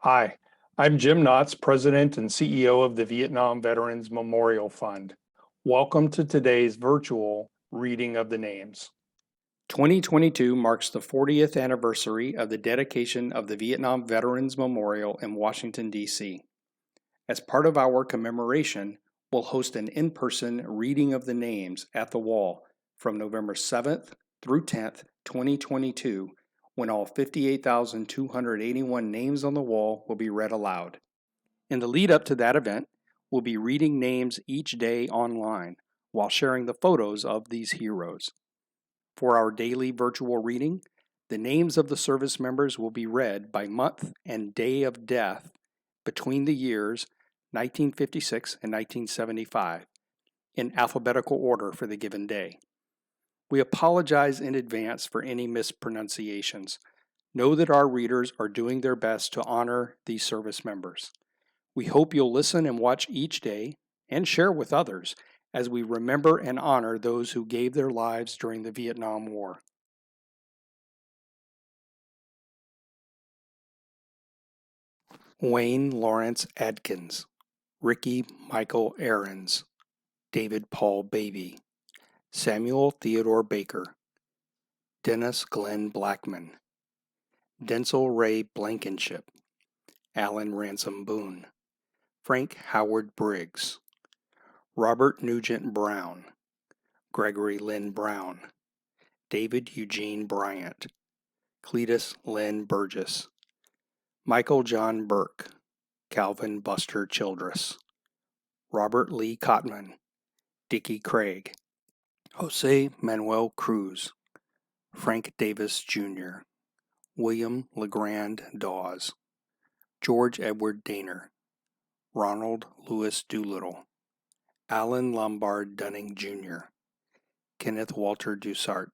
Hi, I'm Jim Knotts, President and CEO of the Vietnam Veterans Memorial Fund. Welcome to today's virtual reading of the names. 2022 marks the 40th anniversary of the dedication of the Vietnam Veterans Memorial in Washington, D.C. As part of our commemoration, we'll host an in-person reading of the names at the wall from November 7th through 10th, 2022, when all 58,281 names on the wall will be read aloud. In the lead up to that event, we'll be reading names each day online while sharing the photos of these heroes. For our daily virtual reading, the names of the service members will be read by month and day of death between the years 1956 and 1975 in alphabetical order for the given day. We apologize in advance for any mispronunciations. Know that our readers are doing their best to honor these service members. We hope you'll listen and watch each day and share with others as we remember and honor those who gave their lives during the Vietnam War. Wayne Lawrence Adkins, Ricky Michael Ahrens, David Paul Baby, Samuel Theodore Baker, Dennis Glenn Blackman, Denzil Ray Blankenship, Alan Ransom Boone, Frank Howard Briggs, Robert Nugent Brown, Gregory Lynn Brown, David Eugene Bryant, Cletus Lynn Burgess, Michael John Burke, Calvin Buster Childress, Robert Lee Cotman, Dickie Craig, Jose Manuel Cruz, Frank Davis Jr., William LeGrand Dawes, George Edward Daner, Ronald Lewis Doolittle, Alan Lombard Dunning Jr., Kenneth Walter Dusart,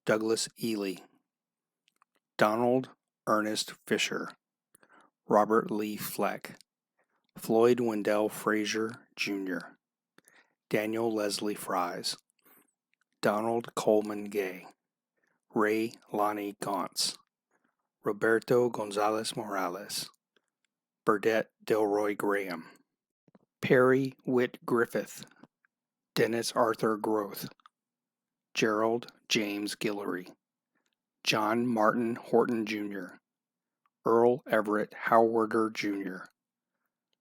Douglas Ely, Donald Ernest Fisher, Robert Lee Fleck, Floyd Wendell Frazier Jr., Daniel Leslie Fries, Donald Coleman Gay, Ray Lonnie Gauntz, Roberto Gonzalez Morales, Burdette Delroy Graham, Perry Whit Griffith, Dennis Arthur Groth, Gerald James Guillory, John Martin Horton Jr., Earl Everett Howarder Jr.,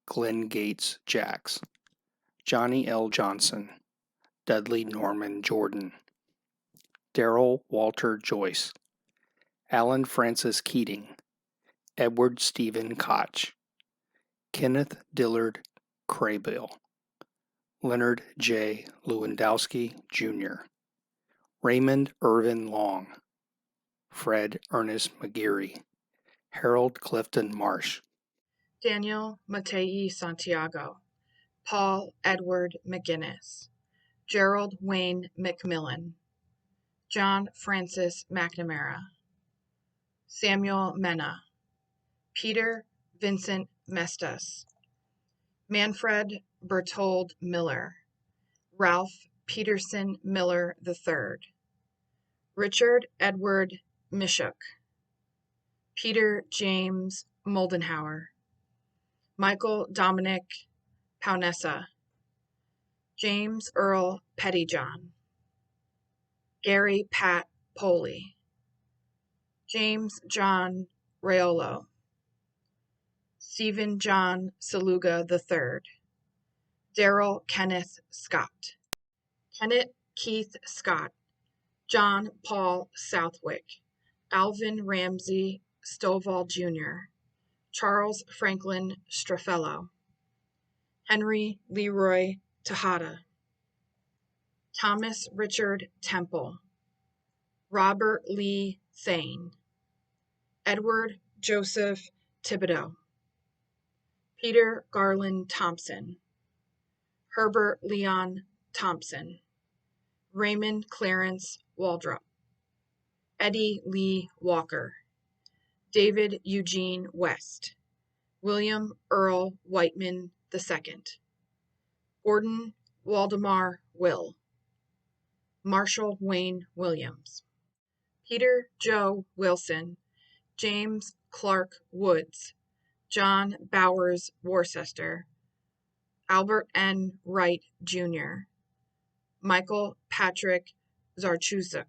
Glenn Gates Jacks, Johnny L. Johnson, Dudley Norman Jordan, Darrell Walter Joyce, Alan Francis Keating, Edward Stephen Koch, Kenneth Dillard Craybill, Leonard J. Lewandowski, Jr., Raymond Irvin Long, Fred Ernest McGeary, Harold Clifton Marsh, Daniel Matei Santiago, Paul Edward McGinnis, Gerald Wayne McMillan, John Francis McNamara, Samuel Mena, Peter Vincent Mestas, Manfred Berthold Miller, Ralph Peterson Miller III, Richard Edward Mishuk, Peter James Moldenhauer, Michael Dominic Paunessa, James Earl Pettyjohn, Gary Pat Poley, James John Raiolo, Stephen John Saluga III, Daryl Kenneth Scott, Kenneth Keith Scott, John Paul Southwick, Alvin Ramsey Stovall Jr., Charles Franklin Strafello, Henry Leroy Tejada, Thomas Richard Temple, Robert Lee Thane, Edward Joseph Thibodeau, Peter Garland Thompson, Herbert Leon Thompson, Raymond Clarence Waldrop, Eddie Lee Walker, David Eugene West, William Earl Whiteman II, Gordon Waldemar Will, Marshall Wayne Williams, Peter Joe Wilson, James Clark Woods, John Bowers Worcester, Albert N. Wright, Jr., Michael Patrick Zarchusuk,